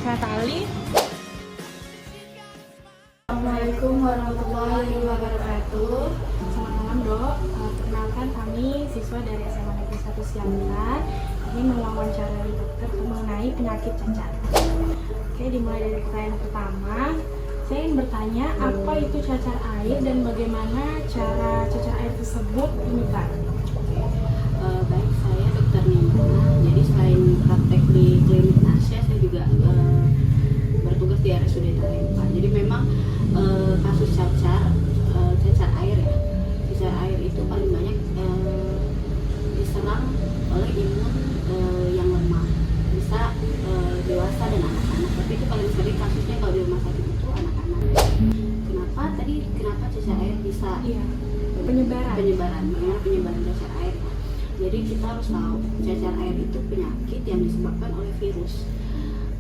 saya Tali. Assalamualaikum warahmatullahi wabarakatuh. Selamat malam Dok. Perkenalkan kami siswa dari SMA Negeri 1 Siantar. Ini mewawancarai dokter mengenai penyakit cacar. Oke, dimulai dari pertanyaan pertama. Saya ingin bertanya, apa itu cacar air dan bagaimana cara cacar air tersebut menyebar? Baik, saya Dokter Nina. Jadi selain praktek di klinik Nasya, saya juga bertugas di RSUD Tarempa. Jadi memang kasus cacar air ya, cacar air itu paling banyak diserang oleh imun yang lemah, bisa dewasa dan anak-anak. Tapi itu paling sering kasusnya kalau di rumah sakit itu anak-anak. Kenapa cacar air bisa penyebaran? Bagaimana penyebaran cacar air? Jadi kita harus tahu cacar air itu penyakit yang disebabkan oleh virus.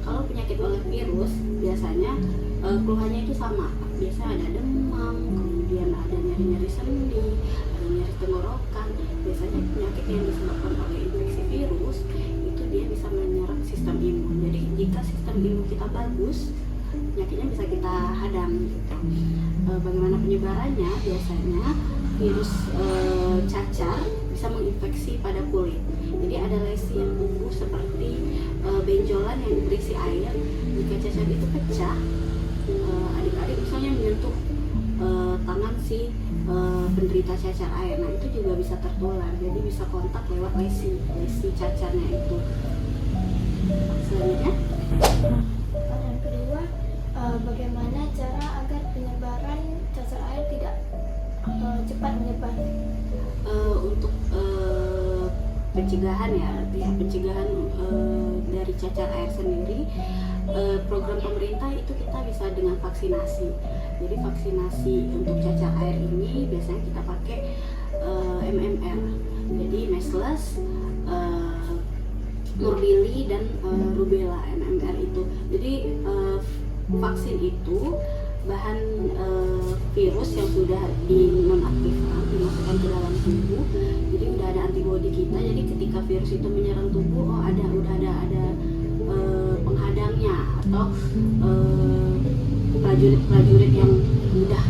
Kalau penyakit oleh virus biasanya keluhannya itu sama. Biasanya ada demam, kemudian ada nyeri-nyeri sendi, ada nyeri tenggorokan. Biasanya penyakit yang disebabkan oleh infeksi virus itu dia bisa menyerang sistem imun. Jadi jika sistem imun kita bagus, penyakitnya bisa kita hadam gitu. Bagaimana penyebarannya? Biasanya virus cacar bisa menginfeksi pada kulit. Jadi ada lesi yang tumbuh seperti benjolan yang berisi air. Jika cacar itu pecah, adik-adik misalnya menyentuh tangan si penderita cacar air, nah itu juga bisa tertular. Jadi bisa kontak lewat lesi cacarnya itu. Selanjutnya, Pertanyaan kedua, bagaimana cara agar penyebaran cacar air tidak cepat menyebar? Untuk pencegahan pencegahan dari cacar air sendiri, program pemerintah itu kita bisa dengan vaksinasi. Jadi vaksinasi untuk cacar air ini biasanya kita pakai MMR, jadi measles, morbilli dan rubella. MMR itu jadi vaksin itu bahan virus yang sudah dinonaktifkan, dimasukkan ke dalam tubuh. Jadi udah ada antibodi kita. Jadi ketika virus itu menyerang tubuh, udah ada penghadangnya atau prajurit yang udah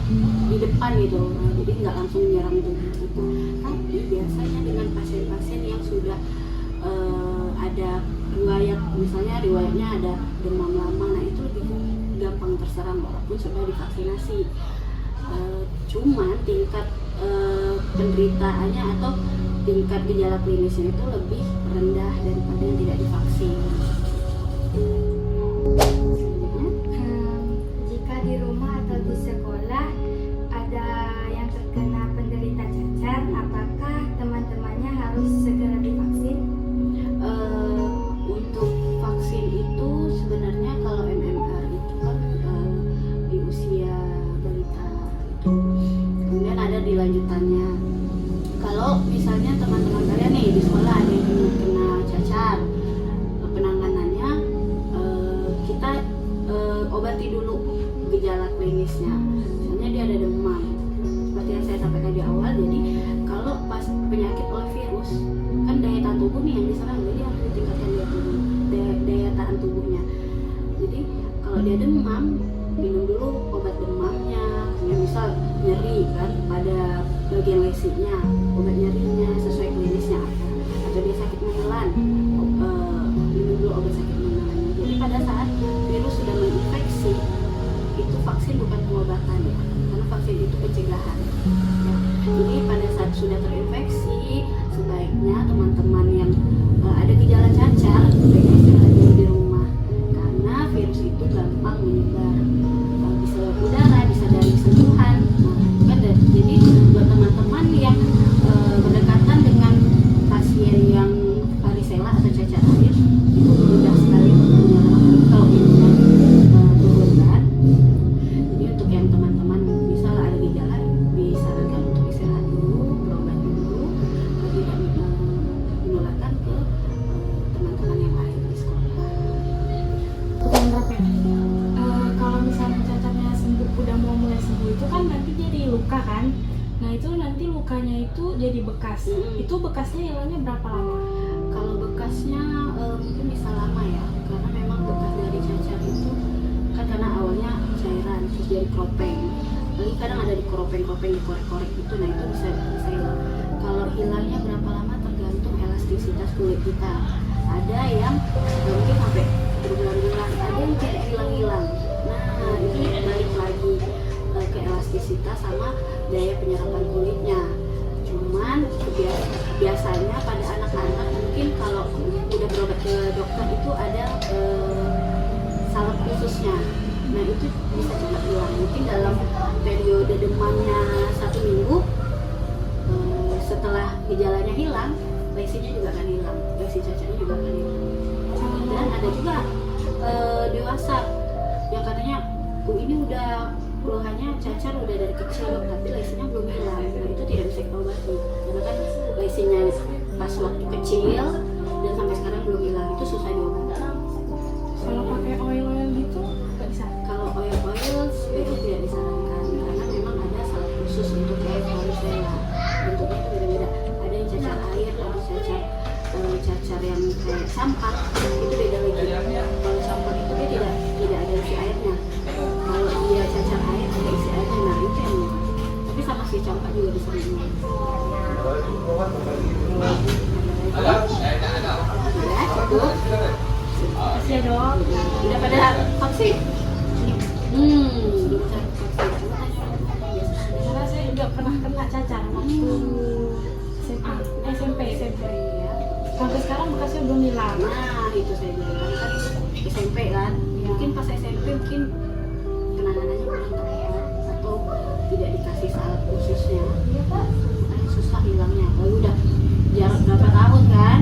di depan gitu. Jadi nggak langsung menyerang tubuh gitu. Tapi biasanya dengan pasien-pasien yang sudah ada riwayatnya ada demam lama, nah itu lebih gampang terserang walaupun sudah divaksinasi. Cuman tingkat penderitaannya atau tingkat gejala klinisnya itu lebih rendah daripada yang tidak divaksin. Jika di rumah atau di sekolah ada yang terkena penderita cacar, apakah teman-temannya harus segera divaksin? Untuk vaksin itu sebenarnya kalau MMR itu kan di usia balita itu, kemudian ada di lanjutannya. Kalau misalnya teman-teman kalian nih di sekolah ada yang kena cacar, penanganannya kita obati dulu gejala klinisnya. Misalnya dia ada demam, seperti yang saya sampaikan di awal. Jadi kalau pas penyakit oleh virus kan daya tahan tubuh nih yang diserang, jadi harus ditingkatkan daya tahan tubuhnya. Jadi kalau dia demam, minum dulu obat demamnya. Yang bisa nyeri kan pada bagian lesinya, obat nyerinya sesuai klinisnya apa. Atau dia sakit menelan, minum dulu obat sakit menelannya. Jadi pada saat virus sudah menginfeksi, itu vaksin bukan pengobatan ya, karena vaksin itu pencegahan ya. Jadi pada saat sudah terinfeksi, sebaiknya teman-teman yang ada gejala cacar sebaiknya istirahat dulu di rumah, karena virus itu gampang menyebar, bisa lewat udara, bisa dari sentuhan. Jadi buat teman-teman yang berdekatan dengan pasien yang varicella atau cacar air, itu mudah sekali menyerang kalau imunnya turunkan. Jadi untuk yang teman-teman bisa ada gejala, disarankan untuk istirahat dulu, berobat dulu, tidak menularkan ke teman-teman yang lain di sekolah. Kalau misalnya cacarnya udah mau mulai sembuh itu kan nanti jadi luka kan. Nah itu nanti lukanya itu jadi bekas. Itu bekasnya hilangnya berapa lama? Kalau bekasnya mungkin bisa lama ya, karena memang bekas dari cacar itu bagian kropeng. Lagi kadang ada di kropeng-kropeng, di korek-korek itu, nah itu bisa hilang. Kalau hilangnya berapa lama tergantung elastisitas kulit kita. Ada yang mungkin sampai berbulan-bulan, ada yang kayak hilang-hilang. Nah itu balik lagi ke elastisitas sama daya penyerapan kulitnya. Cuman biasanya pada anak-anak mungkin kalau udah berobat ke dokter itu ada salep khususnya. Nah itu bisa cepat hilang. Mungkin dalam periode demamnya 1 minggu, setelah gejalanya hilang, lesinya juga akan hilang, lesi cacarnya juga akan hilang. Dan ada juga dewasa yang katanya ini udah keluhannya cacar udah dari kecil tapi lesinya belum hilang. Nah itu tidak bisa kita obati karena kan lesinya pas waktu kecil dan sampai sekarang belum hilang, itu susah diobati. Kalau pakai oil gitu nggak bisa. Kalau oil sebaiknya tidak disarankan karena memang ada salep khusus untuk kayak varicella. Bentuknya itu beda-beda. Ada yang cacar air, ada cacar yang kayak sampak, itu beda lagi. Kalau sampak itu dia tidak ada isi airnya. Kalau dia cacar air ada isi airnya, nah itu yang memang. Tapi sama si campak juga bisa dibuat. Ya, cukup. Kasih ya dok. Udah pada vaksin? Belum vaksin. Karena saya juga pernah kena cacar waktu SMA, SMP ya. Sampai sekarang bekasnya belum hilang. Nah itu saya bilang kan SMP kan, mungkin pas SMP mungkin penanganannya kurang tepat atau tidak dikasih salep khususnya. Iya Pak, susah hilangnya. Lalu udah jarak berapa tahun kan?